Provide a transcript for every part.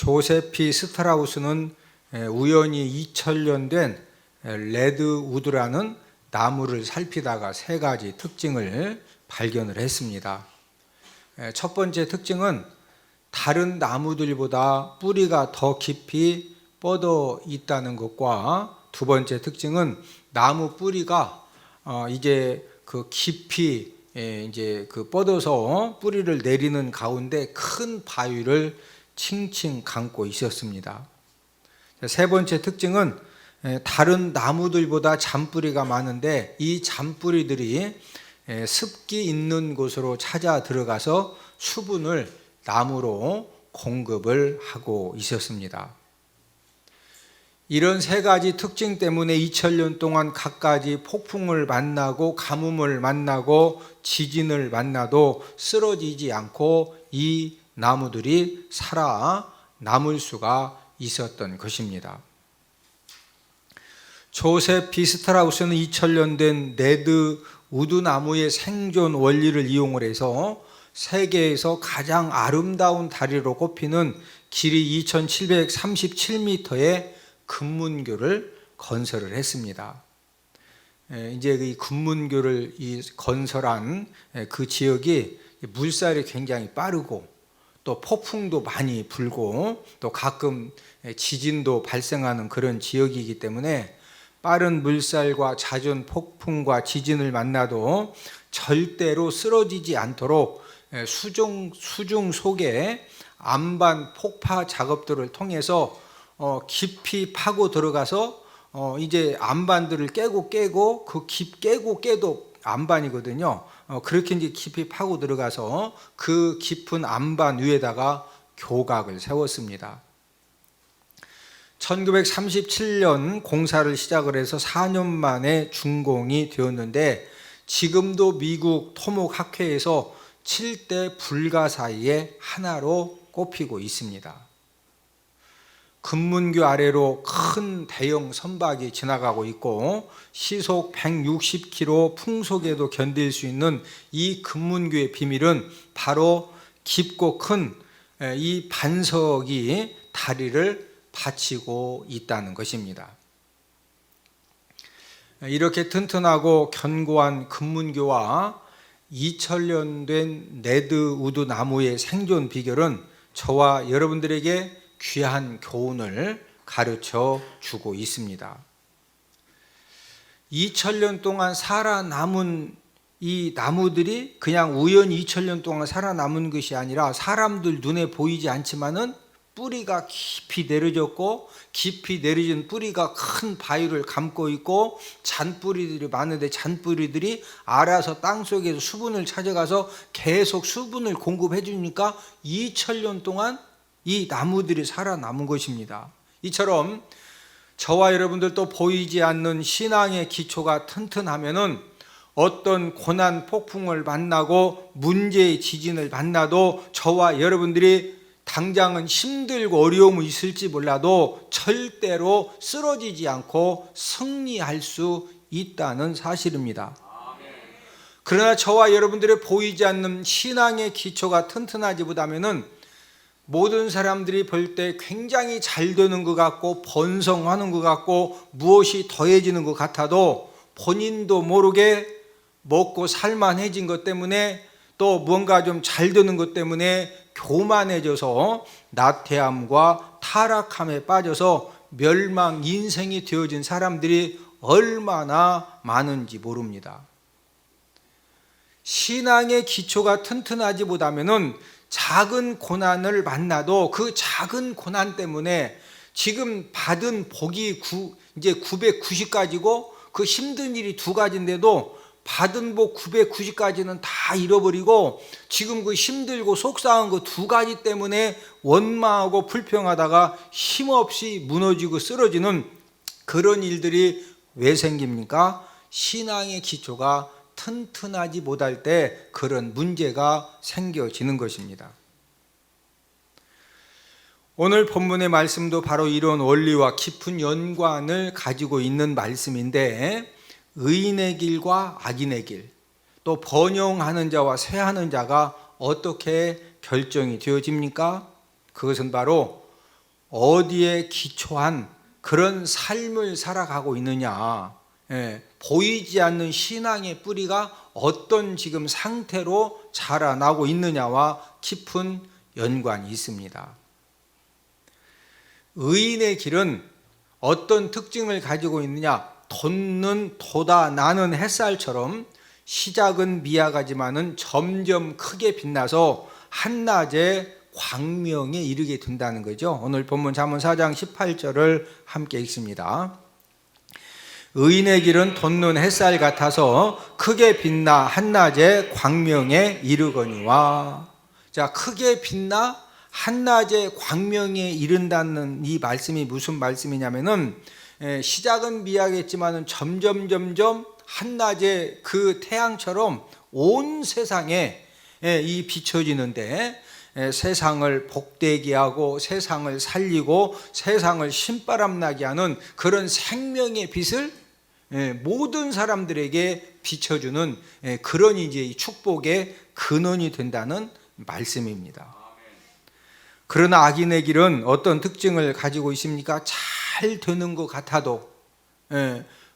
조세피 스트라우스는 우연히 2000년 된 레드우드라는 나무를 살피다가 세 가지 특징을 발견을 했습니다. 첫 번째 특징은 다른 나무들보다 뿌리가 더 깊이 뻗어 있다는 것과, 두 번째 특징은 나무 뿌리가 이제 그 깊이 이제 그 뻗어서 뿌리를 내리는 가운데 큰 바위를 칭칭 감고 있었습니다. 세 번째 특징은 다른 나무들보다 잔뿌리가 많은데 이 잔뿌리들이 습기 있는 곳으로 찾아 들어가서 수분을 나무로 공급을 하고 있었습니다. 이런 세 가지 특징 때문에 2000년 동안 갖가지 폭풍을 만나고 가뭄을 만나고 지진을 만나도 쓰러지지 않고 이 나무들이 살아 남을 수가 있었던 것입니다. 조세피 스트라우스는 2000년 된 레드우드 나무의 생존 원리를 이용을 해서 세계에서 가장 아름다운 다리로 꼽히는 길이 2737m의 금문교를 건설을 했습니다. 이제 이 금문교를 건설한 그 지역이 물살이 굉장히 빠르고 또 폭풍도 많이 불고 또 가끔 지진도 발생하는 그런 지역이기 때문에 빠른 물살과 잦은 폭풍과 지진을 만나도 절대로 쓰러지지 않도록 수중 속에 안반 폭파 작업들을 통해서 깊이 파고 들어가서 이제 안반들을 깨고 그 깨도 안반이거든요. 그렇게 이제 깊이 파고 들어가서 그 깊은 안반 위에다가 교각을 세웠습니다. 1937년 공사를 시작을 해서 4년 만에 준공이 되었는데 지금도 미국 토목학회에서 7대 불가사의의 하나로 꼽히고 있습니다. 금문교 아래로 큰 대형 선박이 지나가고 있고 시속 160km 풍속에도 견딜 수 있는 이 금문교의 비밀은 바로 깊고 큰 이 반석이 다리를 받치고 있다는 것입니다. 이렇게 튼튼하고 견고한 금문교와 2000년 된 레드우드 나무의 생존 비결은 저와 여러분들에게 귀한 교훈을 가르쳐 주고 있습니다. 2000년 동안 살아남은 이 나무들이 그냥 우연히 2000년 동안 살아남은 것이 아니라 사람들 눈에 보이지 않지만은 뿌리가 깊이 내려졌고 깊이 내려진 뿌리가 큰 바위를 감고 있고 잔뿌리들이 많은데 잔뿌리들이 알아서 땅속에서 수분을 찾아가서 계속 수분을 공급해 주니까 2000년 동안 이 나무들이 살아남은 것입니다. 이처럼 저와 여러분들도 보이지 않는 신앙의 기초가 튼튼하면은 어떤 고난 폭풍을 만나고 문제의 지진을 만나도 저와 여러분들이 당장은 힘들고 어려움이 있을지 몰라도 절대로 쓰러지지 않고 승리할 수 있다는 사실입니다. 그러나 저와 여러분들의 보이지 않는 신앙의 기초가 튼튼하지보다는 모든 사람들이 볼 때 굉장히 잘 되는 것 같고 번성하는 것 같고 무엇이 더해지는 것 같아도 본인도 모르게 먹고 살만해진 것 때문에 또 뭔가 좀 잘 되는 것 때문에 교만해져서 나태함과 타락함에 빠져서 멸망 인생이 되어진 사람들이 얼마나 많은지 모릅니다. 신앙의 기초가 튼튼하지보다는 작은 고난을 만나도 그 작은 고난 때문에 지금 받은 복이 이제 990가지고 그 힘든 일이 2가지인데도 받은 복 990가지는 다 잃어버리고 지금 그 힘들고 속상한 그 2가지 때문에 원망하고 불평하다가 힘없이 무너지고 쓰러지는 그런 일들이 왜 생깁니까? 신앙의 기초가 튼튼하지 못할 때 그런 문제가 생겨지는 것입니다. 오늘 본문의 말씀도 바로 이런 원리와 깊은 연관을 가지고 있는 말씀인데 의인의 길과 악인의 길, 또 번영하는 자와 쇠하는 자가 어떻게 결정이 되어집니까? 그것은 바로 어디에 기초한 그런 삶을 살아가고 있느냐, 보이지 않는 신앙의 뿌리가 어떤 지금 상태로 자라나고 있느냐와 깊은 연관이 있습니다. 의인의 길은 어떤 특징을 가지고 있느냐? 돋는 돋아 나는 햇살처럼 시작은 미약하지만은 점점 크게 빛나서 한낮에 광명에 이르게 된다는 거죠. 오늘 본문 잠언 4장 18절을 함께 읽습니다. 의인의 길은 돋는 햇살 같아서 크게 빛나 한낮에 광명에 이르거니와. 자, 크게 빛나 한낮에 광명에 이른다는 이 말씀이 무슨 말씀이냐면은, 시작은 미약했지만은 점점 한낮에 그 태양처럼 온 세상에 이 비춰지는데, 세상을 복되게 하고 세상을 살리고 세상을 신바람나게 하는 그런 생명의 빛을 모든 사람들에게 비춰주는 그런 이제 이 축복의 근원이 된다는 말씀입니다. 그러나 악인의 길은 어떤 특징을 가지고 있습니까? 잘 되는 것 같아도,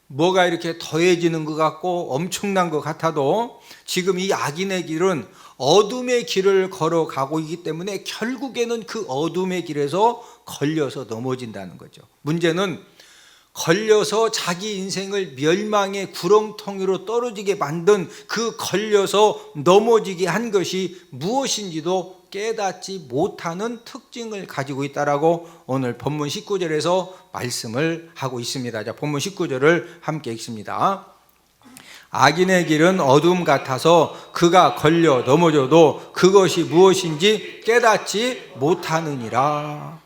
뭐가 이렇게 더해지는 것 같고 엄청난 것 같아도 지금 이 악인의 길은 어둠의 길을 걸어가고 있기 때문에 결국에는 그 어둠의 길에서 걸려서 넘어진다는 거죠. 문제는 걸려서 자기 인생을 멸망의 구렁텅이로 떨어지게 만든 그 걸려서 넘어지게 한 것이 무엇인지도 깨닫지 못하는 특징을 가지고 있다라고 오늘 본문 19절에서 말씀을 하고 있습니다. 자, 본문 19절을 함께 읽습니다. 악인의 길은 어둠 같아서 그가 걸려 넘어져도 그것이 무엇인지 깨닫지 못하느니라.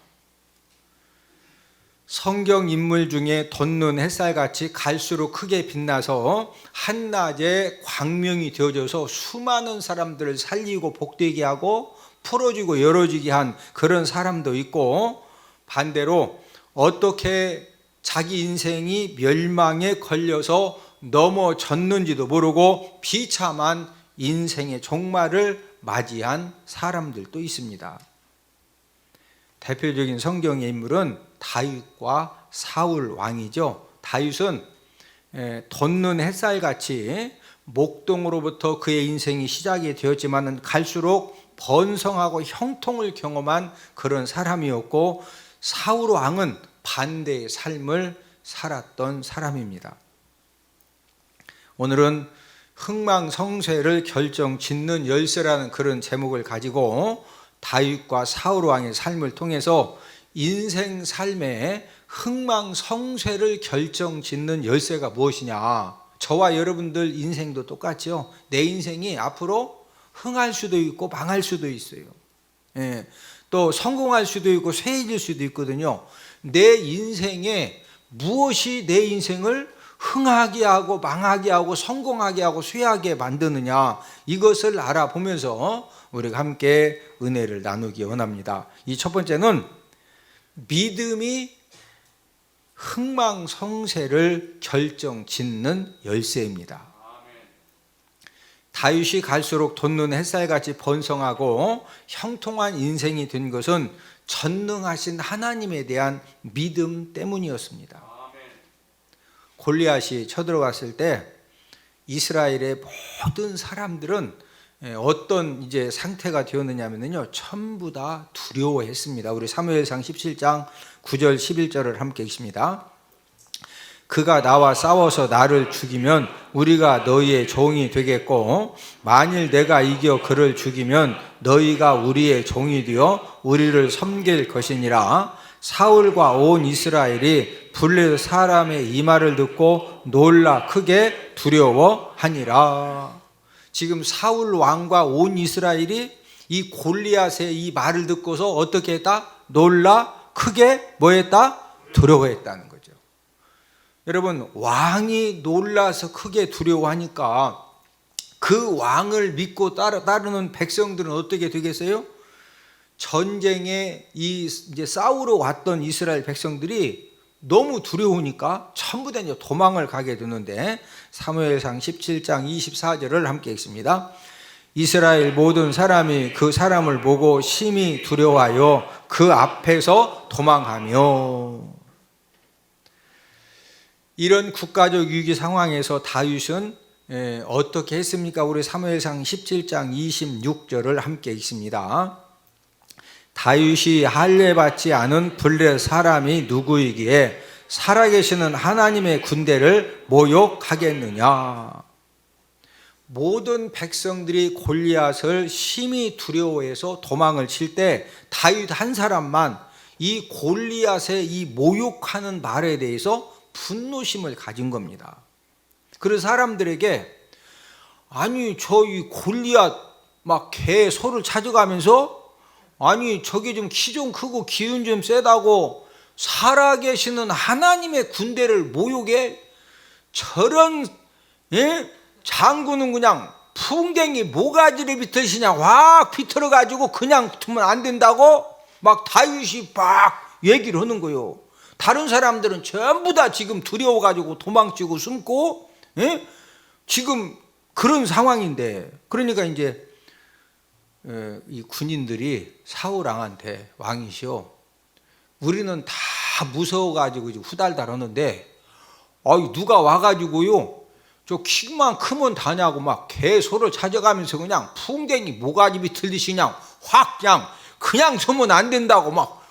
성경 인물 중에 돋는 햇살같이 갈수록 크게 빛나서 한낮에 광명이 되어져서 수많은 사람들을 살리고 복되게 하고 풀어주고 열어주게 한 그런 사람도 있고, 반대로 어떻게 자기 인생이 멸망에 걸려서 넘어졌는지도 모르고 비참한 인생의 종말을 맞이한 사람들도 있습니다. 대표적인 성경의 인물은 다윗과 사울 왕이죠. 다윗은 돋는 햇살같이 목동으로부터 그의 인생이 시작이 되었지만 갈수록 번성하고 형통을 경험한 그런 사람이었고, 사울 왕은 반대의 삶을 살았던 사람입니다. 오늘은 흥망성쇠를 결정짓는 열쇠라는 그런 제목을 가지고 다윗과 사울 왕의 삶을 통해서 인생 삶의 흥망성쇠를 결정짓는 열쇠가 무엇이냐. 저와 여러분들 인생도 똑같죠. 내 인생이 앞으로 흥할 수도 있고 망할 수도 있어요. 또 성공할 수도 있고 쇠해질 수도 있거든요. 내 인생에 무엇이 내 인생을 흥하게 하고 망하게 하고 성공하게 하고 쇠하게 만드느냐, 이것을 알아보면서 우리가 함께 은혜를 나누기 원합니다. 이 첫 번째는 믿음이 흥망성쇠를 결정짓는 열쇠입니다. 다윗이 갈수록 돋는 햇살같이 번성하고 형통한 인생이 된 것은 전능하신 하나님에 대한 믿음 때문이었습니다. 골리앗이 쳐들어왔을 때 이스라엘의 모든 사람들은 어떤 이제 상태가 되었느냐면요, 전부 다 두려워했습니다. 우리 사무엘상 17장 9절 11절을 함께 읽습니다. 그가 나와 싸워서 나를 죽이면 우리가 너희의 종이 되겠고, 만일 내가 이겨 그를 죽이면 너희가 우리의 종이 되어 우리를 섬길 것이니라. 사울과 온 이스라엘이 블레셋 사람의 이 말을 듣고 놀라 크게 두려워하니라. 지금 사울 왕과 온 이스라엘이 이 골리앗의 이 말을 듣고서 어떻게 했다? 놀라 크게 뭐 했다? 두려워했다는 거죠. 여러분, 왕이 놀라서 크게 두려워하니까 그 왕을 믿고 따르는 백성들은 어떻게 되겠어요? 전쟁에 이제 싸우러 왔던 이스라엘 백성들이 너무 두려우니까 전부 다 이제 도망을 가게 되는데, 사무엘상 17장 24절을 함께 읽습니다. 이스라엘 모든 사람이 그 사람을 보고 심히 두려워하여 그 앞에서 도망하며. 이런 국가적 위기 상황에서 다윗은 어떻게 했습니까? 우리 사무엘상 17장 26절을 함께 읽습니다. 다윗이 할례받지 않은 블레 사람이 누구이기에 살아계시는 하나님의 군대를 모욕하겠느냐. 모든 백성들이 골리앗을 심히 두려워해서 도망을 칠 때 다윗 한 사람만 이 골리앗의 이 모욕하는 말에 대해서 분노심을 가진 겁니다. 그래서 사람들에게 아니 저 이 골리앗 막 개 소를 찾아가면서 아니 저게 좀 키 좀 크고 기운 좀 세다고 살아계시는 하나님의 군대를 모욕해? 저런 장군은 그냥 풍뎅이 모가지를 비틀시냐 확 비틀어 가지고 그냥 두면 안 된다고 막 다윗이 막 얘기를 하는 거요. 다른 사람들은 전부 다 지금 두려워 가지고 도망치고 숨고 지금 그런 상황인데, 그러니까 이제 이 군인들이 사울 왕한테 왕이시오, 우리는 다 무서워 가지고 후달달 하는데 누가 와 가지고요 저 키만 크면 다냐고 막 개 소를 찾아가면서 그냥 풍뎅이 모가지 비틀듯이 그냥 확 그냥 서면 안 된다고 막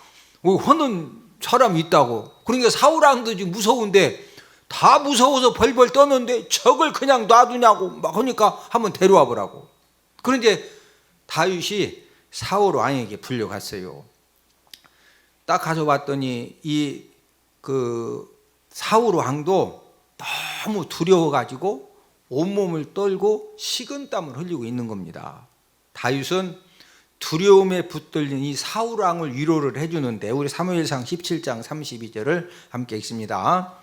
하는 사람이 있다고. 그러니까 사울왕도 지금 무서운데 다 무서워서 벌벌 떠는데 저걸 그냥 놔두냐고 막 하니까 한번 데려와 보라고. 그런데 다윗이 사울 왕에게 불려갔어요. 딱 가서 봤더니 이 사울 왕도 너무 두려워가지고 온몸을 떨고 식은땀을 흘리고 있는 겁니다. 다윗은 두려움에 붙들린 이 사울 왕을 위로를 해주는데 우리 사무엘상 17장 32절을 함께 읽습니다.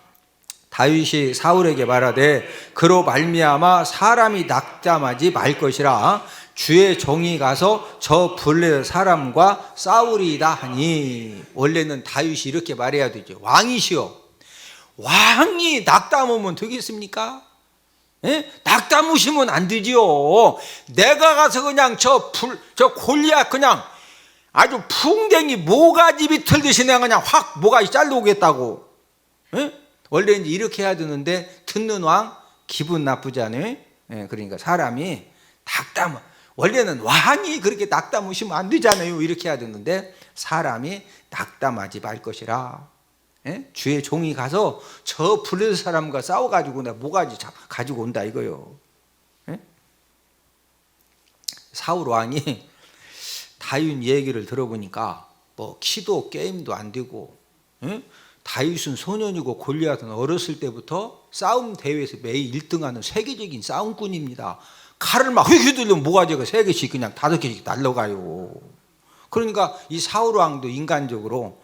다윗이 사울에게 말하되 그로 말미암아 사람이 낙담하지 말 것이라 주의 종이 가서 저 블레 사람과 싸우리이다 하니. 원래는 다윗이 이렇게 말해야 되죠. 왕이시여, 왕이 낙담하면 되겠습니까? 낙담하시면 안 되지요. 내가 가서 그냥 저 골리앗 그냥 아주 풍뎅이 모가지 비틀듯이 내가 그냥 확 모가지 잘라오겠다고. 원래 이제 이렇게 해야 되는데 듣는 왕 기분 나쁘잖아요. 그러니까 사람이 원래는 왕이 그렇게 낙담하시면 안 되잖아요. 이렇게 해야 되는데 사람이 낙담하지 말 것이라. 주의 종이 가서 저 블레셋 사람과 싸워가지고 나 모가지 가지고 온다 이거요. 사울 왕이 다윗 얘기를 들어보니까 뭐 키도 게임도 안 되고, 다윗은 소년이고 골리앗은 어렸을 때부터 싸움 대회에서 매일 1등하는 세계적인 싸움꾼입니다. 칼을 막 휘휘둘리면 모가지가 3개씩 그냥 5개씩 날라가요. 그러니까 이 사울 왕도 인간적으로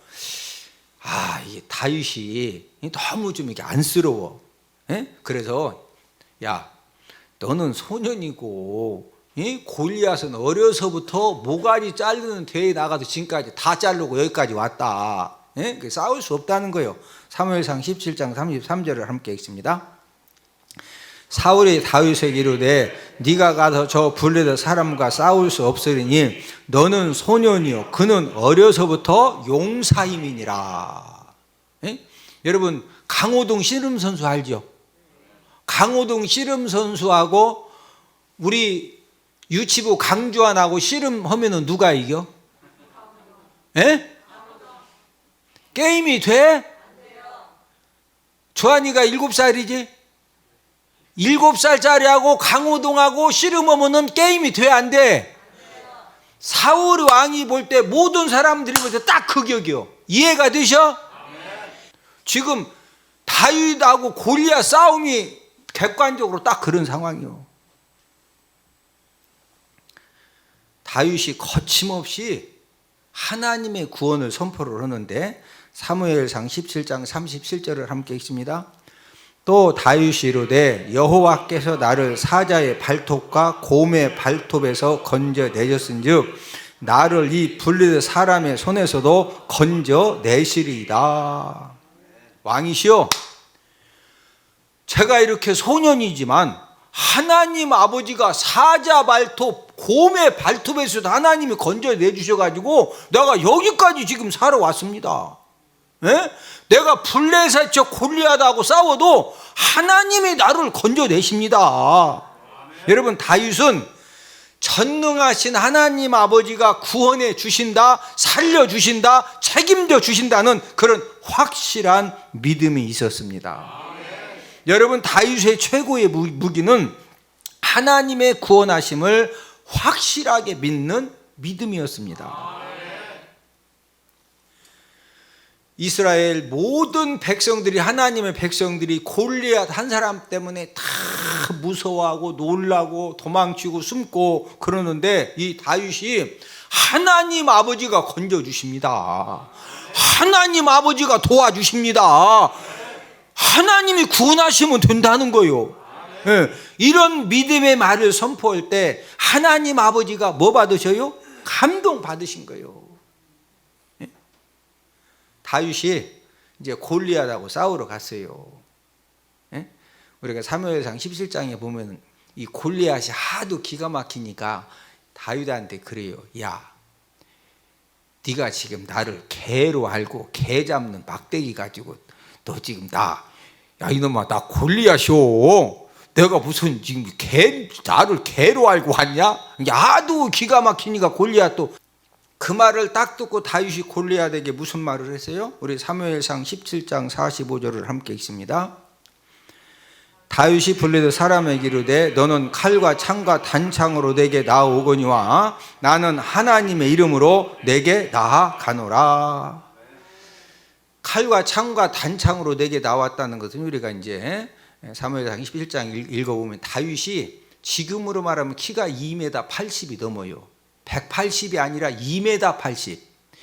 이 다윗이 너무 좀 이렇게 안쓰러워. 그래서 야, 너는 소년이고 골리앗은 어려서부터 모가지 자르는 대회에 나가서 지금까지 다 자르고 여기까지 왔다. 싸울 수 없다는 거예요. 사무엘상 17장 33절을 함께 읽습니다. 사울이 다윗에게 이르되 네가 가서 저 블레셋 사람과 싸울 수 없으리니 너는 소년이요 그는 어려서부터 용사임이니라. 여러분 강호동 씨름 선수 알죠? 강호동 씨름 선수하고 우리 유치부 강주환하고 씨름하면은 누가 이겨? 게임이 돼? 주환이가 7살이지? 7살짜리하고 강호동하고 씨름하면은 게임이 돼, 안 돼? 사울 왕이 볼 때 모든 사람들이 볼 때 딱 그 격이요. 이해가 되셔? 지금 다윗하고 골리앗 싸움이 객관적으로 딱 그런 상황이요. 다윗이 거침없이 하나님의 구원을 선포를 하는데 사무엘상 17장 37절을 함께 읽습니다. 또 다윗이 이르되 여호와께서 나를 사자의 발톱과 곰의 발톱에서 건져내셨은즉 나를 이 블레셋 사람의 손에서도 건져내시리이다. 왕이시여, 제가 이렇게 소년이지만 하나님 아버지가 사자 발톱, 곰의 발톱에서도 하나님이 건져내 주셔가지고 내가 여기까지 지금 살아왔습니다. 예? 내가 블레셋 골리앗하고 싸워도 하나님이 나를 건져내십니다. 여러분, 다윗은 전능하신 하나님 아버지가 구원해 주신다, 살려주신다, 책임져 주신다는 그런 확실한 믿음이 있었습니다. 여러분, 다윗의 최고의 무기는 하나님의 구원하심을 확실하게 믿는 믿음이었습니다. 이스라엘 모든 백성들이, 하나님의 백성들이 골리앗 한 사람 때문에 다 무서워하고 놀라고 도망치고 숨고 그러는데, 이 다윗이 하나님 아버지가 건져주십니다. 하나님 아버지가 도와주십니다. 하나님이 구원하시면 된다는 거예요. 네. 이런 믿음의 말을 선포할 때 하나님 아버지가 뭐 받으셔요? 감동 받으신 거예요. 네? 다윗이 이제 골리앗하고 싸우러 갔어요. 네? 우리가 사무엘상 17장에 보면 이 골리앗이 하도 기가 막히니까 다윗한테 그래요. 야, 네가 지금 나를 개로 알고 개 잡는 막대기 가지고 너 지금 야 이놈아, 나 골리앗이오. 내가 무슨 지금 나를 개로 알고 왔냐? 하도 기가 막히니까 골리앗도. 그 말을 딱 듣고 다윗이 골리앗에게 무슨 말을 했어요? 우리 사무엘상 17장 45절을 함께 읽습니다. 다윗이 블레셋 사람에게 이르되 너는 칼과 창과 단창으로 내게 나아오거니와 나는 하나님의 이름으로 내게 나아가노라. 칼과 창과 단창으로 내게 나왔다는 것은 우리가 이제 사무엘상 21장 읽어보면 다윗이 지금으로 말하면 키가 2m 80이 넘어요. 180이 아니라 2m 80.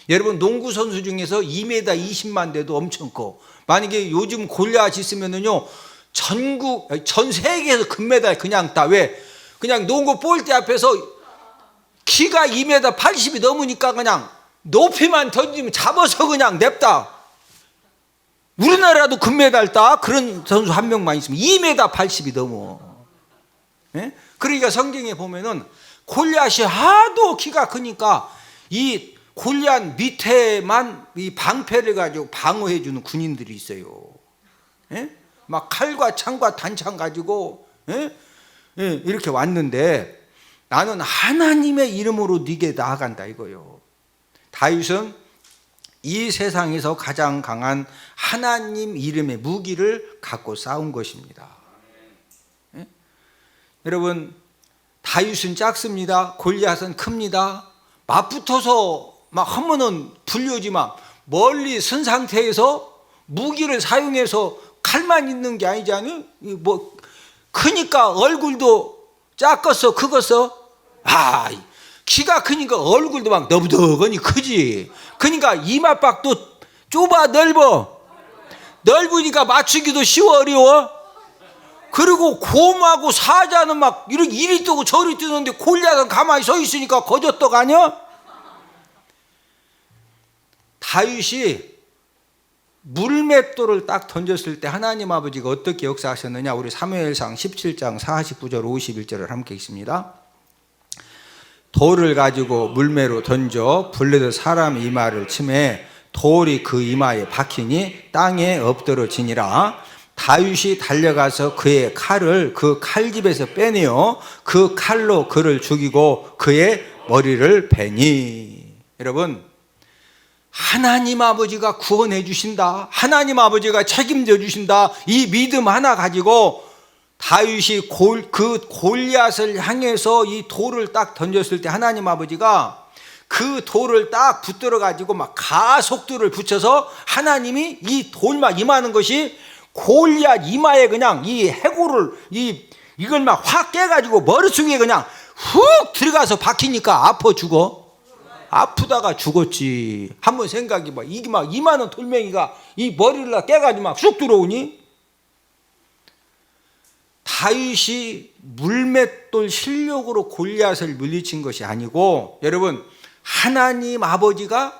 여러분, 농구 선수 중에서 2m 20만 돼도 엄청 커. 만약에 요즘 골리앗이 있으면은요, 전 세계에서 금메달 그냥 따. 왜? 그냥 농구 볼대 앞에서 키가 2m 80이 넘으니까 그냥 높이만 던지면 잡아서 그냥 냅다. 우리나라도 금메달 따. 그런 선수 한 명만 있으면 2m 80이 넘어. 예? 그러니까 성경에 보면은 골리앗이 하도 키가 크니까 이 골리앗 밑에만 이 방패를 가지고 방어해 주는 군인들이 있어요. 예? 막 칼과 창과 단창 가지고 이렇게 왔는데 나는 하나님의 이름으로 네게 나아간다 이거요. 다윗은 이 세상에서 가장 강한 하나님 이름의 무기를 갖고 싸운 것입니다. 예? 여러분, 다윗은 작습니다. 골리앗은 큽니다. 맞붙어서 막 하면은 불려지만 멀리 선 상태에서 무기를 사용해서 칼만 있는 게 아니잖아요. 뭐 크니까 얼굴도 작겠어, 크겠어? 키가 크니까 얼굴도 막 너부덕하니 크지. 그러니까 이마박도 좁아, 넓으니까 맞추기도 쉬워, 어려워. 그리고 곰하고 사자는 막 이렇게 이리 뜨고 저리 뜨는데 골리앗은 가만히 서 있으니까 거저떡 아니야? 다윗이 물맷돌을 딱 던졌을 때 하나님 아버지가 어떻게 역사하셨느냐? 우리 사무엘상 17장 49절 51절을 함께 읽습니다. 돌을 가지고 물매로 던져 블레셋 사람 이마를 치매 돌이 그 이마에 박히니 땅에 엎드러지니라. 다윗이 달려가서 그의 칼을 그 칼집에서 빼내어 그 칼로 그를 죽이고 그의 머리를 베니. 여러분, 하나님 아버지가 구원해 주신다, 하나님 아버지가 책임져 주신다, 이 믿음 하나 가지고 다윗이 그 골리앗을 향해서 이 돌을 딱 던졌을 때 하나님 아버지가 그 돌을 딱 붙들어 가지고 막 가속도를 붙여서 하나님이 이 돌만 임하는 것이 골리앗 이마에 그냥 이 해골을 이걸 막 확 깨가지고 머릿속에 그냥 훅 들어가서 박히니까 아파 죽어. 아프다가 죽었지. 한번 생각해봐. 이게 막 이만한 돌멩이가 이 머리를 깨가지고 막 쑥 들어오니. 다윗이 물맷돌 실력으로 골리앗을 물리친 것이 아니고, 여러분, 하나님 아버지가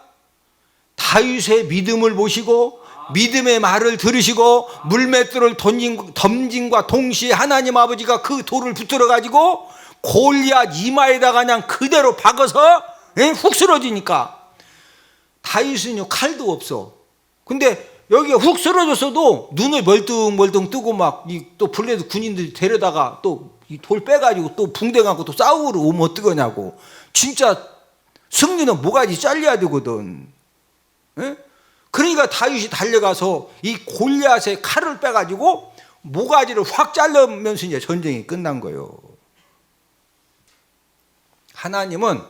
다윗의 믿음을 보시고 믿음의 말을 들으시고 물맷돌을 던짐과 동시에 하나님 아버지가 그 돌을 붙들어 가지고 골리앗 이마에다가 그냥 그대로 박아서 훅 쓰러지니까 다윗은요 칼도 없어. 근데 여기가 훅 쓰러졌어도 눈을 멀뚱멀뚱 뜨고 막 또 블레드 군인들이 데려다가 또 돌 빼가지고 또 붕대 갖고 또 싸우러 오면 어떡하냐고. 진짜 승리는 모가지 잘려야 되거든. 예? 그러니까 다윗이 달려가서 이 골리앗의 칼을 빼가지고 모가지를 확 자르면서 이제 전쟁이 끝난 거예요. 하나님은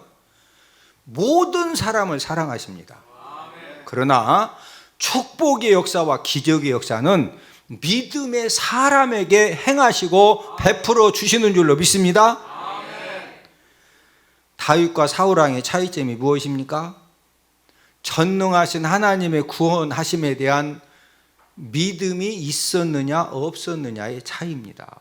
모든 사람을 사랑하십니다. 그러나 축복의 역사와 기적의 역사는 믿음의 사람에게 행하시고 베풀어 주시는 줄로 믿습니다. 다윗과 사울 왕의 차이점이 무엇입니까? 전능하신 하나님의 구원하심에 대한 믿음이 있었느냐 없었느냐의 차이입니다.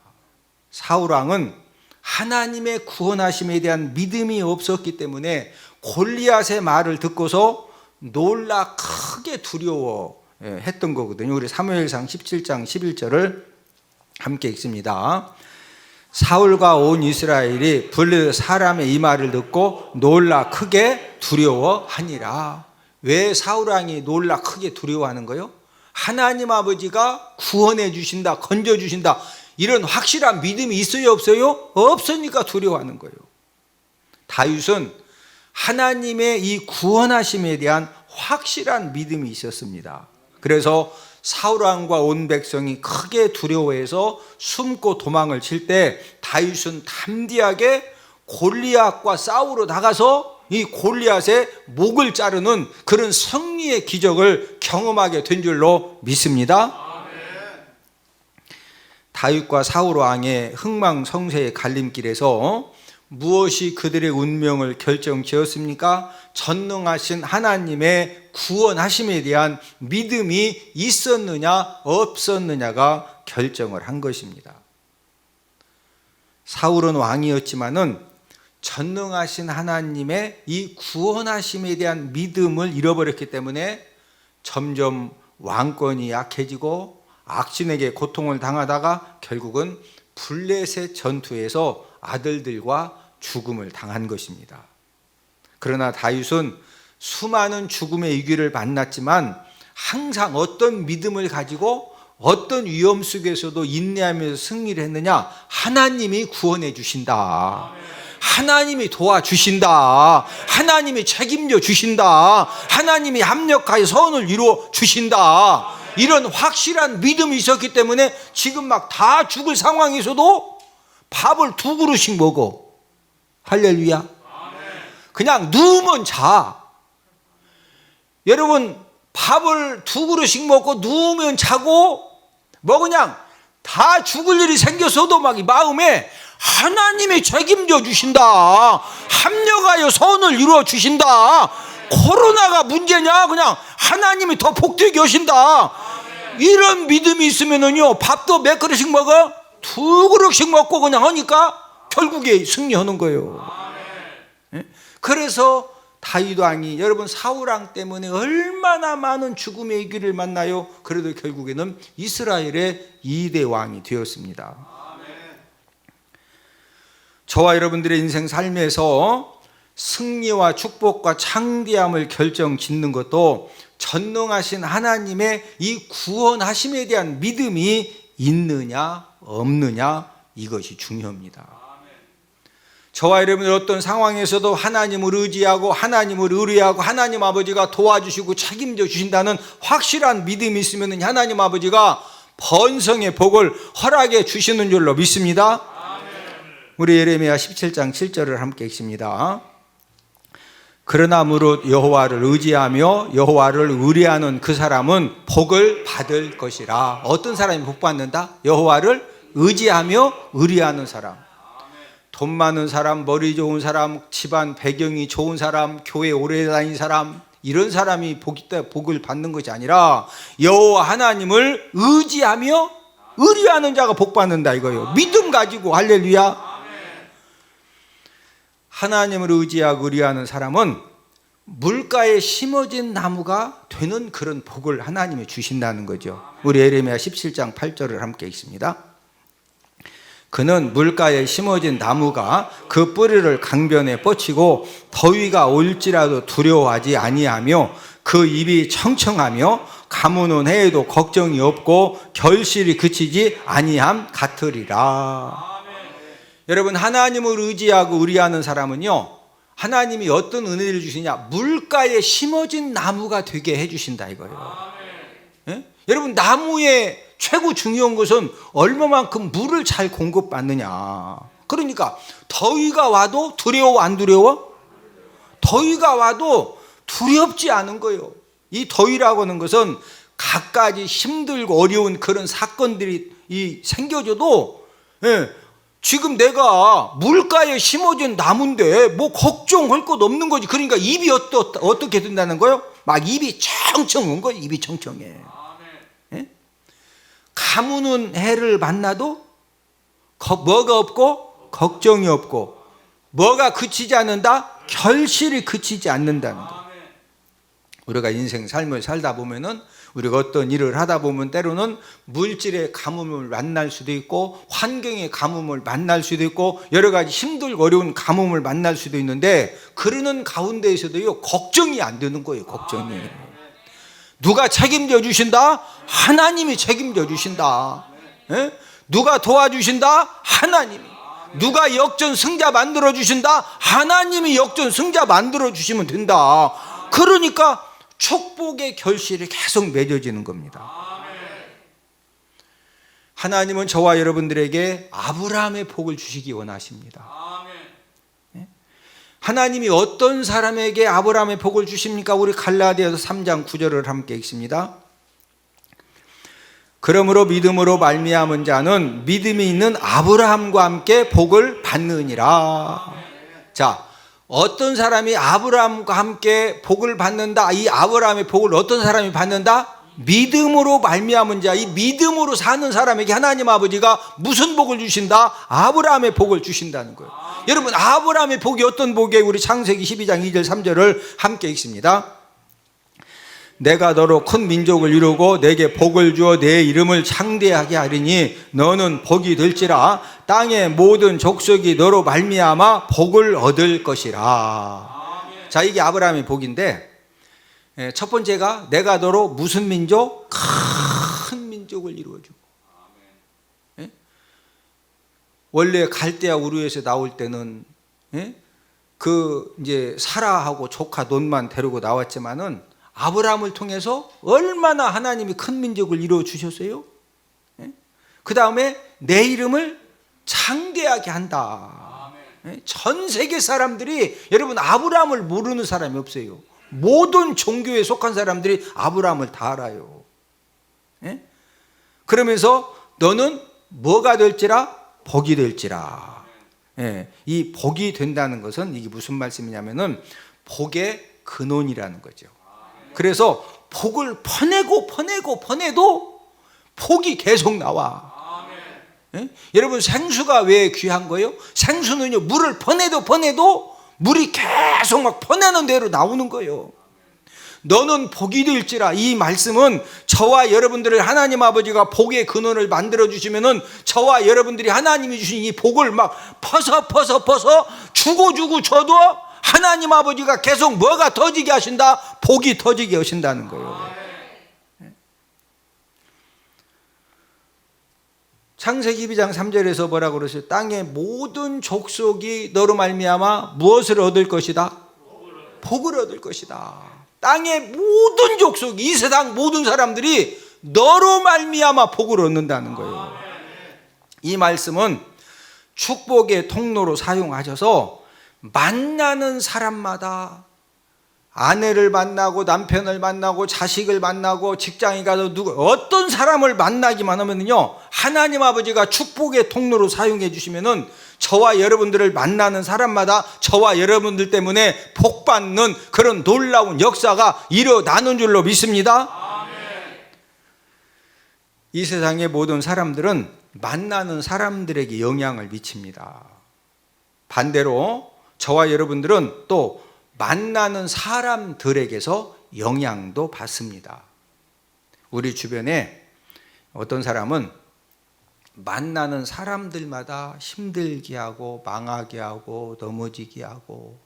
사울 왕은 하나님의 구원하심에 대한 믿음이 없었기 때문에 골리앗의 말을 듣고서 놀라 크게 두려워 했던 거거든요. 우리 사무엘상 17장 11절을 함께 읽습니다. 사울과 온 이스라엘이 블레셋 사람의 이 말을 듣고 놀라 크게 두려워하니라. 왜 사울 왕이 놀라 크게 두려워하는 거예요? 하나님 아버지가 구원해 주신다, 건져 주신다, 이런 확실한 믿음이 있어요 없어요? 없으니까 두려워하는 거예요. 다윗은 하나님의 이 구원하심에 대한 확실한 믿음이 있었습니다. 그래서 사울 왕과 온 백성이 크게 두려워해서 숨고 도망을 칠 때 다윗은 담대하게 골리앗과 싸우러 나가서 이 골리앗의 목을 자르는 그런 승리의 기적을 경험하게 된 줄로 믿습니다. 다윗과 사울 왕의 흥망성쇠의 갈림길에서 무엇이 그들의 운명을 결정지었습니까? 전능하신 하나님의 구원하심에 대한 믿음이 있었느냐 없었느냐가 결정을 한 것입니다. 사울은 왕이었지만은 전능하신 하나님의 이 구원하심에 대한 믿음을 잃어버렸기 때문에 점점 왕권이 약해지고 악신에게 고통을 당하다가 결국은 블레셋 전투에서 아들들과 죽음을 당한 것입니다. 그러나 다윗은 수많은 죽음의 위기를 만났지만 항상 어떤 믿음을 가지고 어떤 위험 속에서도 인내하면서 승리를 했느냐? 하나님이 구원해 주신다. 하나님이 도와주신다. 하나님이 책임져 주신다. 하나님이 합력하여 선을 이루어 주신다. 이런 확실한 믿음이 있었기 때문에 지금 막 다 죽을 상황에서도 밥을 2그릇씩 먹어. 할렐루야. 그냥 누우면 자. 여러분, 밥을 2그릇씩 먹고 누우면 자고 뭐 그냥 다 죽을 일이 생겼어도 막 이 마음에 하나님이 책임져 주신다. 합력하여 선을 이루어 주신다. 코로나가 문제냐? 그냥 하나님이 더 복되게 하신다. 이런 믿음이 있으면은요, 밥도 몇 그릇씩 먹어? 2그릇씩 먹고 그냥 하니까 결국에 승리하는 거예요. 그래서 다윗 왕이, 여러분, 사울 왕 때문에 얼마나 많은 죽음의 위기를 만나요? 그래도 결국에는 이스라엘의 2대 왕이 되었습니다. 저와 여러분들의 인생 삶에서 승리와 축복과 창대함을 결정짓는 것도 전능하신 하나님의 이 구원하심에 대한 믿음이 있느냐 없느냐, 이것이 중요합니다. 저와 여러분들 어떤 상황에서도 하나님을 의지하고 하나님을 의뢰하고 하나님 아버지가 도와주시고 책임져 주신다는 확실한 믿음이 있으면 하나님 아버지가 번성의 복을 허락해 주시는 줄로 믿습니다. 우리 예레미야 17장 7절을 함께 읽습니다. 그러나 무릇 여호와를 의지하며 여호와를 의뢰하는 그 사람은 복을 받을 것이라. 어떤 사람이 복 받는다? 여호와를 의지하며 의뢰하는 사람. 돈 많은 사람, 머리 좋은 사람, 집안 배경이 좋은 사람, 교회 오래 다닌 사람, 이런 사람이 복을 받는 것이 아니라 여호와 하나님을 의지하며 의뢰하는 자가 복 받는다 이거예요. 믿음 가지고. 할렐루야. 하나님을 의지하고 의뢰하는 사람은 물가에 심어진 나무가 되는 그런 복을 하나님이 주신다는 거죠. 우리 예레미야 17장 8절을 함께 읽습니다. 그는 물가에 심어진 나무가 그 뿌리를 강변에 뻗치고 더위가 올지라도 두려워하지 아니하며 그 입이 청청하며 가무는 해에도 걱정이 없고 결실이 그치지 아니함 같으리라. 여러분, 하나님을 의지하고 의리하는 사람은요, 하나님이 어떤 은혜를 주시냐, 물가에 심어진 나무가 되게 해주신다 이거예요. 예? 여러분, 나무의 최고 중요한 것은 얼마만큼 물을 잘 공급받느냐. 그러니까 더위가 와도 두려워 안 두려워? 더위가 와도 두렵지 않은 거예요. 이 더위라고 하는 것은 갖가지 힘들고 어려운 그런 사건들이 생겨져도, 예, 지금 내가 물가에 심어진 나무인데 뭐 걱정할 것 없는 거지. 그러니까 입이 어떻게 된다는 거예요? 막 입이 청청한 거예요. 입이 청청해. 예? 가무는 해를 만나도 뭐가 없고 걱정이 없고, 뭐가 그치지 않는다? 결실이 그치지 않는다는 거예요. 우리가 인생 삶을 살다 보면은, 우리가 어떤 일을 하다 보면 때로는 물질의 가뭄을 만날 수도 있고 환경의 가뭄을 만날 수도 있고 여러 가지 힘들고 어려운 가뭄을 만날 수도 있는데, 그러는 가운데에서도요, 걱정이 안 되는 거예요. 걱정이. 누가 책임져 주신다? 하나님이 책임져 주신다. 예? 누가 도와주신다? 하나님이. 누가 역전승자 만들어 주신다? 하나님이 역전승자 만들어 주시면 된다. 그러니까 축복의 결실이 계속 맺어지는 겁니다. 하나님은 저와 여러분들에게 아브라함의 복을 주시기 원하십니다. 하나님이 어떤 사람에게 아브라함의 복을 주십니까? 우리 갈라디아서 3장 9절을 함께 읽습니다. 그러므로 믿음으로 말미암은 자는 믿음이 있는 아브라함과 함께 복을 받느니라. 자, 어떤 사람이 아브라함과 함께 복을 받는다? 이 아브라함의 복을 어떤 사람이 받는다? 믿음으로 말미암은 자, 이 믿음으로 사는 사람에게 하나님 아버지가 무슨 복을 주신다? 아브라함의 복을 주신다는 거예요. 여러분, 아브라함의 복이 어떤 복이에요? 우리 창세기 12장 2절 3절을 함께 읽습니다. 내가 너로 큰 민족을 이루고 내게 복을 주어 내 이름을 창대하게 하리니 너는 복이 될지라. 땅의 모든 족속이 너로 말미암아 복을 얻을 것이라. 자, 이게 아브라함의 복인데, 첫 번째가 내가 너로 무슨 민족? 큰 민족을 이루어주고. 원래 갈대아 우르에서 나올 때는 이제 사라하고 조카 롯만 데리고 나왔지만은 아브라함을 통해서 얼마나 하나님이 큰 민족을 이루어 주셨어요. 그 다음에 내 이름을 창대하게 한다. 전 세계 사람들이, 여러분, 아브라함을 모르는 사람이 없어요. 모든 종교에 속한 사람들이 아브라함을 다 알아요. 그러면서 너는 뭐가 될지라? 복이 될지라. 이 복이 된다는 것은 이게 무슨 말씀이냐면은 복의 근원이라는 거죠. 그래서 복을 퍼내도 복이 계속 나와. 여러분, 생수가 왜 귀한 거예요? 생수는요, 물을 퍼내도 물이 계속 막 퍼내는 대로 나오는 거예요. 너는 복이 될지라. 이 말씀은 저와 여러분들을 하나님 아버지가 복의 근원을 만들어 주시면은 저와 여러분들이 하나님이 주신 이 복을 막 퍼서 주고 줘도 하나님 아버지가 계속 뭐가 터지게 하신다? 복이 터지게 하신다는 거예요. 창세기 12장 3절에서 뭐라고 그러세요? 땅의 모든 족속이 너로 말미암아 무엇을 얻을 것이다? 복을 얻을 것이다. 땅의 모든 족속이, 이 세상 모든 사람들이 너로 말미암아 복을 얻는다는 거예요. 이 말씀은 축복의 통로로 사용하셔서 만나는 사람마다, 아내를 만나고 남편을 만나고 자식을 만나고 직장에 가서 어떤 사람을 만나기만 하면요, 하나님 아버지가 축복의 통로로 사용해 주시면은 저와 여러분들을 만나는 사람마다 저와 여러분들 때문에 복 받는 그런 놀라운 역사가 일어나는 줄로 믿습니다. 이 세상의 모든 사람들은 만나는 사람들에게 영향을 미칩니다. 반대로 저와 여러분들은 또 만나는 사람들에게서 영향도 받습니다. 우리 주변에 어떤 사람은 만나는 사람들마다 힘들게 하고 망하게 하고 넘어지게 하고,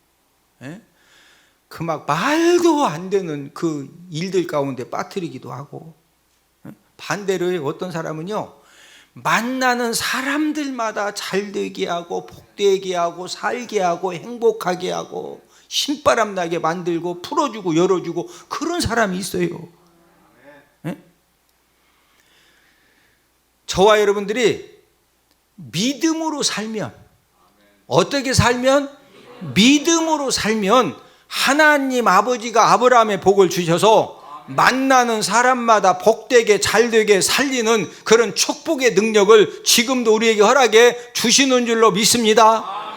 그 막 말도 안 되는 그 일들 가운데 빠뜨리기도 하고, 반대로 어떤 사람은요, 만나는 사람들마다 잘 되게 하고 복되게 하고 살게 하고 행복하게 하고 신바람 나게 만들고 풀어주고 열어주고 그런 사람이 있어요. 저와 여러분들이 믿음으로 살면, 어떻게 살면? 믿음으로 살면 하나님 아버지가 아브라함의 복을 주셔서 만나는 사람마다 복되게 잘되게 살리는 그런 축복의 능력을 지금도 우리에게 허락해 주시는 줄로 믿습니다.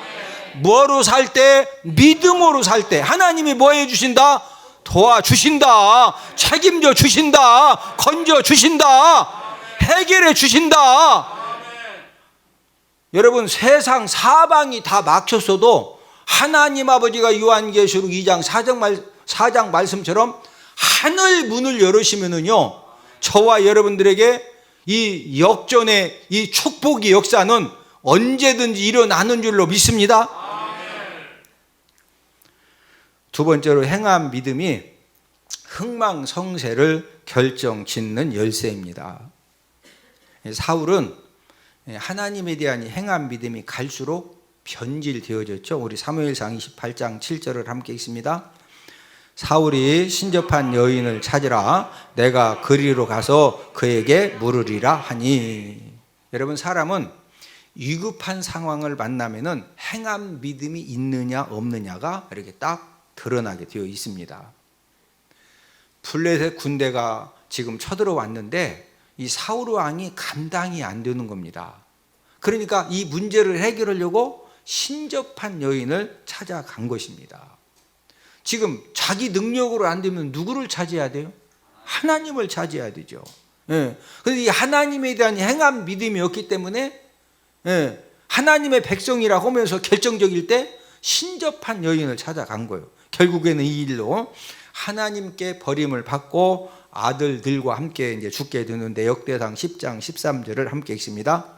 뭐로 살 때? 믿음으로 살 때 하나님이 뭐 해주신다? 도와주신다, 책임져 주신다, 건져 주신다, 해결해 주신다. 여러분, 세상 사방이 다 막혔어도 하나님 아버지가 요한계시록 2장 4장 말씀처럼 하늘 문을 열으시면은요, 저와 여러분들에게 이 역전의 이 축복의 역사는 언제든지 일어나는 줄로 믿습니다. 두 번째로 행한 믿음이 흥망성쇠를 결정짓는 열쇠입니다. 사울은 하나님에 대한 행한 믿음이 갈수록 변질되어졌죠. 우리 사무엘상 28장 7절을 함께 읽습니다. 사울이 신접한 여인을 찾으라, 내가 그리로 가서 그에게 물으리라 하니. 여러분, 사람은 위급한 상황을 만나면은 행한 믿음이 있느냐 없느냐가 이렇게 딱 드러나게 되어 있습니다. 블레셋 군대가 지금 쳐들어왔는데 이 사울 왕이 감당이 안 되는 겁니다. 그러니까 이 문제를 해결하려고 신접한 여인을 찾아간 것입니다. 지금 자기 능력으로 안 되면 누구를 찾아야 돼요? 하나님을 찾아야 되죠. 그런데 이 하나님에 대한 행한 믿음이 없기 때문에 하나님의 백성이라고 하면서 결정적일 때 신접한 여인을 찾아간 거예요. 결국에는 이 일로 하나님께 버림을 받고 아들들과 함께 이제 죽게 되는데, 역대상 10장 13절을 함께 읽습니다.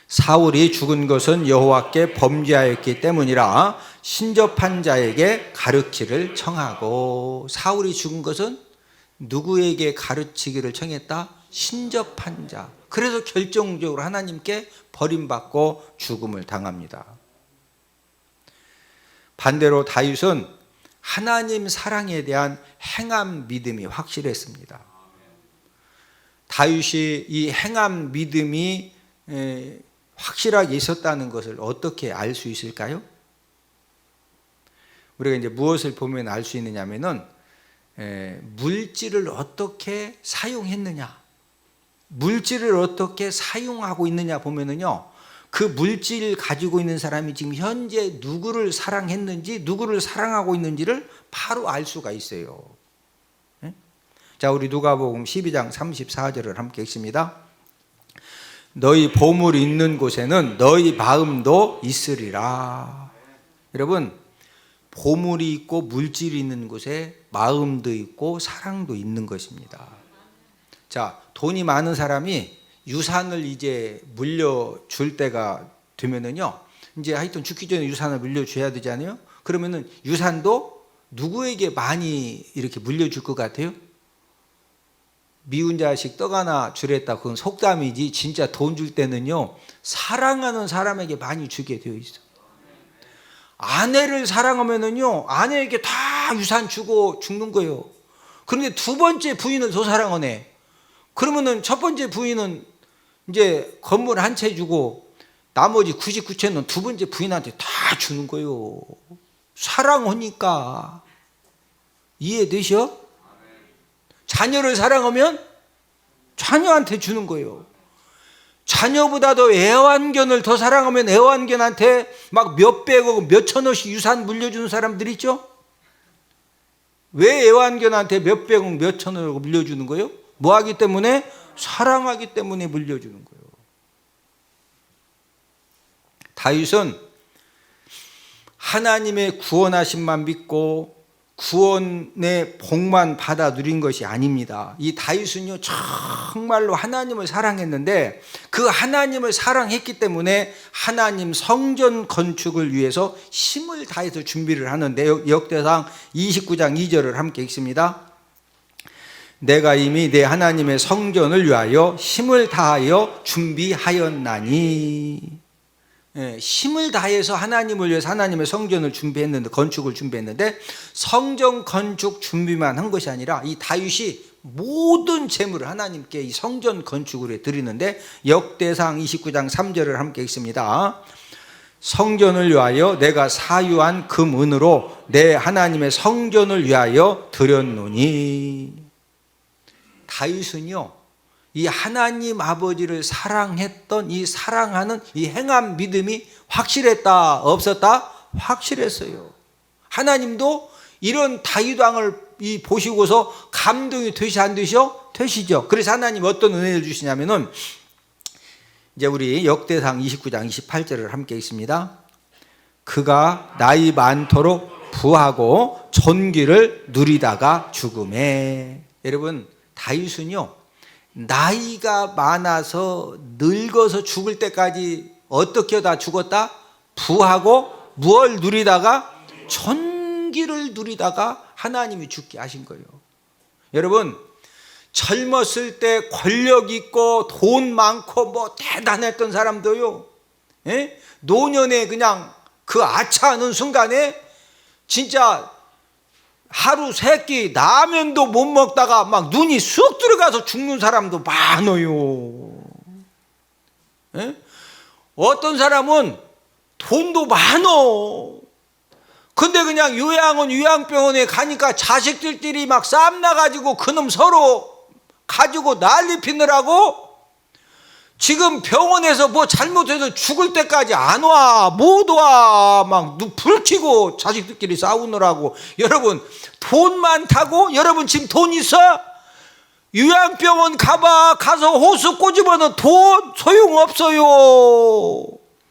사울이 죽은 것은 여호와께 범죄하였기 때문이라 신접한 자에게 가르치기를 청하고. 사울이 죽은 것은 누구에게 가르치기를 청했다? 신접한 자. 그래서 결정적으로 하나님께 버림받고 죽음을 당합니다. 반대로 다윗은 하나님 사랑에 대한 행한 믿음이 확실했습니다. 다윗이 이 행한 믿음이 확실하게 있었다는 것을 어떻게 알 수 있을까요? 우리가 이제 무엇을 보면 알 수 있느냐면은 물질을 어떻게 사용했느냐, 물질을 어떻게 사용하고 있느냐 보면은요, 그 물질 가지고 있는 사람이 지금 현재 누구를 사랑했는지, 누구를 사랑하고 있는지를 바로 알 수가 있어요. 자, 우리 누가복음 12장 34절을 함께 읽습니다. 너희 보물이 있는 곳에는 너희 마음도 있으리라. 여러분, 보물이 있고 물질이 있는 곳에 마음도 있고 사랑도 있는 것입니다. 자, 돈이 많은 사람이 유산을 이제 물려줄 때가 되면은요, 이제 하여튼 죽기 전에 유산을 물려줘야 되잖아요. 그러면은 유산도 누구에게 많이 이렇게 물려줄 것 같아요? 미운 자식 떡 하나 주랬다, 그건 속담이지, 진짜 돈 줄 때는요 사랑하는 사람에게 많이 주게 되어 있어요. 아내를 사랑하면은요 아내에게 다 유산 주고 죽는 거예요. 그런데 두 번째 부인을 더 사랑하네. 그러면은 첫 번째 부인은 이제 건물 한 채 주고 나머지 99채는 두 번째 부인한테 다 주는 거예요. 사랑하니까. 이해되셔? 자녀를 사랑하면 자녀한테 주는 거예요. 자녀보다도 애완견을 더 사랑하면 애완견한테 막 몇백억, 몇천억씩 유산 물려주는 사람들 있죠? 왜 애완견한테 몇백억, 몇천억을 물려주는 거예요? 뭐 하기 때문에? 사랑하기 때문에 물려주는 거예요. 다윗은 하나님의 구원하심만 믿고 구원의 복만 받아 누린 것이 아닙니다. 이 다윗은요 정말로 하나님을 사랑했는데 그 하나님을 사랑했기 때문에 하나님 성전 건축을 위해서 힘을 다해서 준비를 하는데 역대상 29장 2절을 함께 읽습니다. 내가 이미 내 하나님의 성전을 위하여 힘을 다하여 준비하였나니. 힘을 다해서 하나님을 위해서 하나님의 성전을 준비했는데, 건축을 준비했는데 성전 건축 준비만 한 것이 아니라 이 다윗이 모든 재물을 하나님께 이 성전 건축으로 드리는데 역대상 29장 3절을 함께 읽습니다. 성전을 위하여 내가 사유한 금은으로 내 하나님의 성전을 위하여 드렸노니. 다윗은요 이 하나님 아버지를 사랑했던 이 사랑하는 이 행한 믿음이 확실했다 없었다? 확실했어요. 하나님도 이런 다윗 왕을 보시고서 감동이 되시 안 되시죠? 되시죠. 그래서 하나님 어떤 은혜를 주시냐면은 이제 우리 역대상 29장 28절을 함께 읽습니다. 그가 나이 많도록 부하고 존귀를 누리다가 죽음에. 여러분 다윗은요 나이가 많아서 늙어서 죽을 때까지 어떻게 다 죽었다? 부하고 무엇을 누리다가? 존귀를 누리다가 하나님이 죽게 하신 거예요. 여러분 젊었을 때 권력 있고 돈 많고 뭐 대단했던 사람도요 노년에 그냥 그 아차하는 순간에 진짜 하루 세 끼 라면도 못 먹다가 막 눈이 쑥 들어가서 죽는 사람도 많아요. 어떤 사람은 돈도 많어. 근데 그냥 요양병원에 가니까 자식들끼리 막 싸움 나가지고 그놈 서로 가지고 난리 피느라고 지금 병원에서 뭐 잘못해서 죽을 때까지 안 와, 못 와, 막 불 켜고 자식들끼리 싸우느라고. 여러분 돈 많다고? 여러분 지금 돈 있어? 요양병원 가봐. 가서 호수 꼬집어는 돈 소용없어요.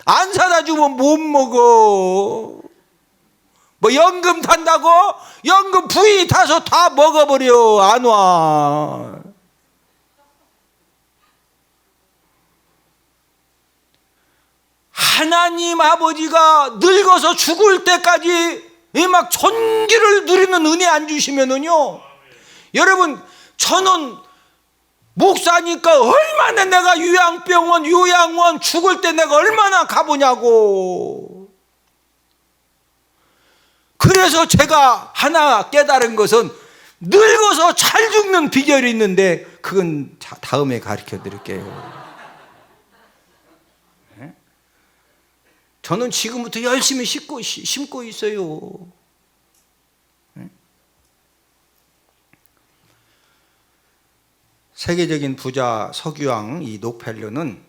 안 사다 주면 못 먹어. 뭐 연금 탄다고? 연금 부인이 타서 다 먹어버려. 안 와. 하나님 아버지가 늙어서 죽을 때까지 막 존귀를 누리는 은혜 안 주시면은요 여러분 저는 목사니까 얼마나 내가 요양병원 요양원 죽을 때 내가 얼마나 가보냐고. 그래서 제가 하나 깨달은 것은 늙어서 잘 죽는 비결이 있는데 그건 다음에 가르쳐 드릴게요. 저는 지금부터 열심히 심고 있어요. 세계적인 부자 석유왕 이 록펠러는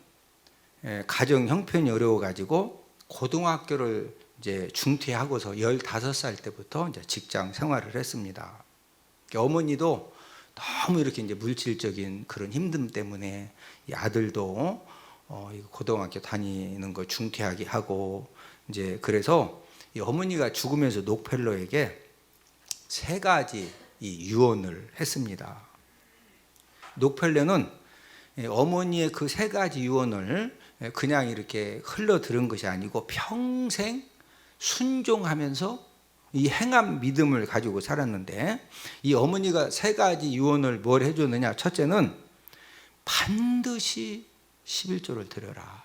가정 형편이 어려워가지고 고등학교를 이제 중퇴하고서 15살 때부터 이제 직장 생활을 했습니다. 어머니도 너무 이렇게 이제 물질적인 그런 힘듦 때문에 이 아들도 고등학교 다니는 거 중퇴하게 하고 이제 그래서 이 어머니가 죽으면서 록펠러에게 3가지 이 유언을 했습니다. 록펠러는 어머니의 그 3가지 유언을 그냥 이렇게 흘러 들은 것이 아니고 평생 순종하면서 이 행한 믿음을 가지고 살았는데 이 어머니가 3가지 유언을 뭘 해줬느냐. 첫째는 반드시 11조를 드려라.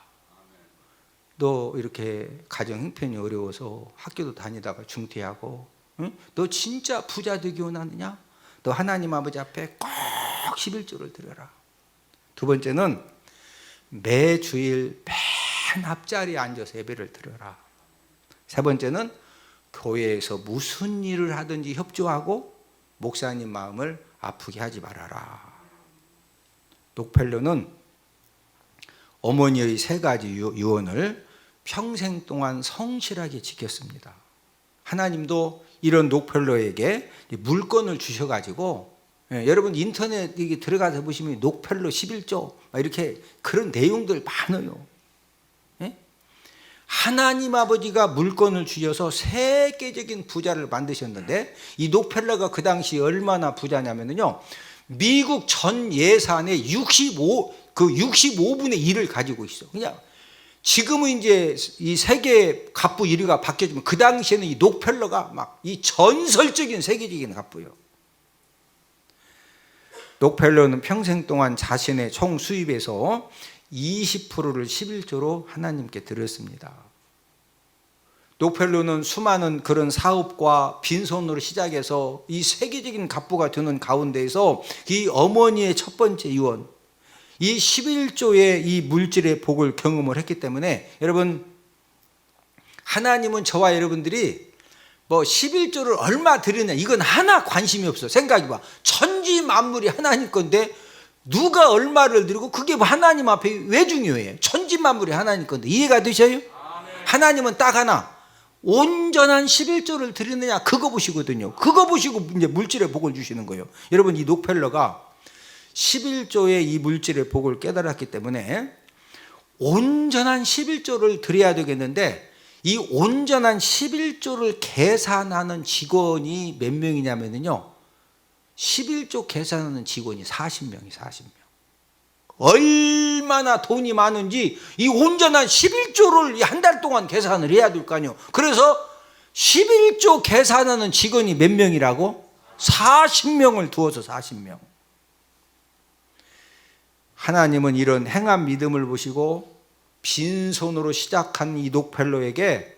너 이렇게 가정 형편이 어려워서 학교도 다니다가 중퇴하고 응? 너 진짜 부자 되기 원하느냐? 너 하나님 아버지 앞에 꼭 11조를 드려라. 두 번째는 매주일 맨 앞자리에 앉아서 예배를 드려라. 세 번째는 교회에서 무슨 일을 하든지 협조하고 목사님 마음을 아프게 하지 말아라. 록펠러는 어머니의 3가지 유언을 평생 동안 성실하게 지켰습니다. 하나님도 이런 록펠러에게 물건을 주셔가지고 여러분 인터넷에 들어가서 보시면 록펠러 11조 이렇게 그런 내용들 많아요. 하나님 아버지가 물건을 주셔서 세계적인 부자를 만드셨는데, 이 록펠러가 그 당시 얼마나 부자냐면요, 미국 전 예산의 65분의 1을 가지고 있어. 그냥 지금은 이제 이 세계 갑부 1위가 바뀌었지만 그 당시에는 이 록펠러가 막 이 전설적인 세계적인 갑부예요. 록펠러는 평생 동안 자신의 총 수입에서 20%를 11조로 하나님께 드렸습니다. 록펠러는 수많은 그런 사업과 빈손으로 시작해서 이 세계적인 갑부가 되는 가운데에서 이 어머니의 첫 번째 유언, 이 11조의 이 물질의 복을 경험을 했기 때문에, 여러분, 하나님은 저와 여러분들이 뭐 11조를 얼마 드리냐 이건 하나 관심이 없어. 생각해봐. 천지 만물이 하나님 건데 누가 얼마를 드리고 그게 하나님 앞에 왜 중요해? 천지 만물이 하나님 건데. 이해가 되셔요? 하나님은 딱 하나, 온전한 11조를 드리느냐 그거 보시거든요. 그거 보시고 이제 물질의 복을 주시는 거예요. 여러분, 이 록펠러가 11조의 이 물질의 복을 깨달았기 때문에 온전한 11조를 드려야 되겠는데, 이 온전한 11조를 계산하는 직원이 몇 명이냐면요, 11조 계산하는 직원이 40명이 40명. 얼마나 돈이 많은지 이 온전한 11조를 한 달 동안 계산을 해야 될 거 아니에요. 그래서 11조 계산하는 직원이 몇 명이라고? 40명을 두어서 40명. 하나님은 이런 행한 믿음을 보시고 빈손으로 시작한 이 록펠러에게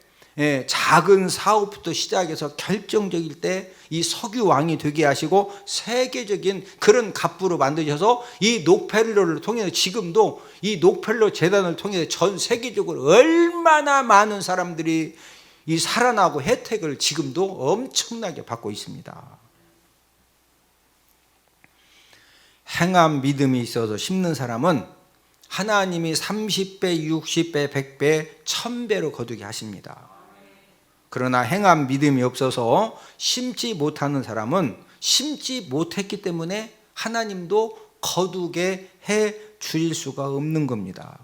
작은 사업부터 시작해서 결정적일 때 이 석유 왕이 되게 하시고 세계적인 그런 갑부로 만드셔서 이 록펠러를 통해서 지금도 이 록펠러 재단을 통해서 전 세계적으로 얼마나 많은 사람들이 이 살아나고 혜택을 지금도 엄청나게 받고 있습니다. 행한 믿음이 있어서 심는 사람은 하나님이 30배, 60배, 100배, 1000배로 거두게 하십니다. 그러나 행한 믿음이 없어서 심지 못하는 사람은 심지 못했기 때문에 하나님도 거두게 해 주실 수가 없는 겁니다.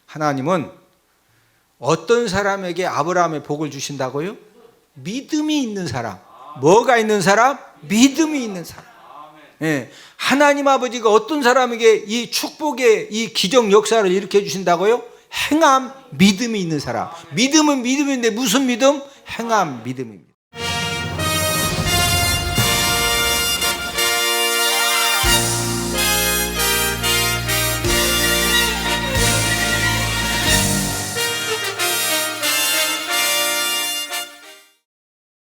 하나님은 어떤 사람에게 아브라함의 복을 주신다고요? 믿음이 있는 사람. 뭐가 있는 사람? 믿음이 있는 사람. 하나님 아버지가 어떤 사람에게 이 축복의 이 기적 역사를 일으켜 주신다고요? 행함 믿음이 있는 사람. 믿음은 믿음인데 무슨 믿음? 행함 믿음입니다.